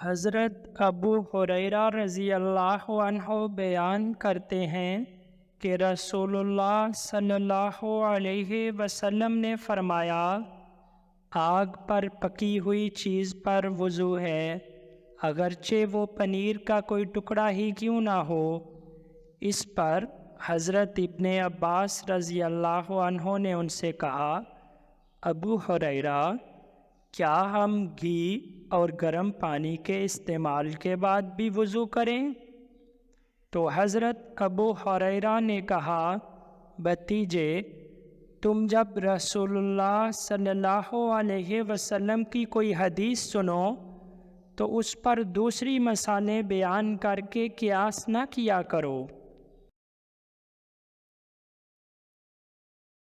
حضرت ابو ہریرہ رضی اللہ عنہ بیان کرتے ہیں کہ رسول اللہ صلی اللہ علیہ وسلم نے فرمایا، آگ پر پکی ہوئی چیز پر وضو ہے، اگرچہ وہ پنیر کا کوئی ٹکڑا ہی کیوں نہ ہو۔ اس پر حضرت ابن عباس رضی اللہ عنہ نے ان سے کہا، ابو ہریرہ، کیا ہم گھی اور گرم پانی کے استعمال کے بعد بھی وضو کریں؟ تو حضرت ابو ہریرہ نے کہا، بھتیجے، تم جب رسول اللہ صلی اللہ علیہ وسلم کی کوئی حدیث سنو تو اس پر دوسری مثالیں بیان کر کے قیاس نہ کیا کرو۔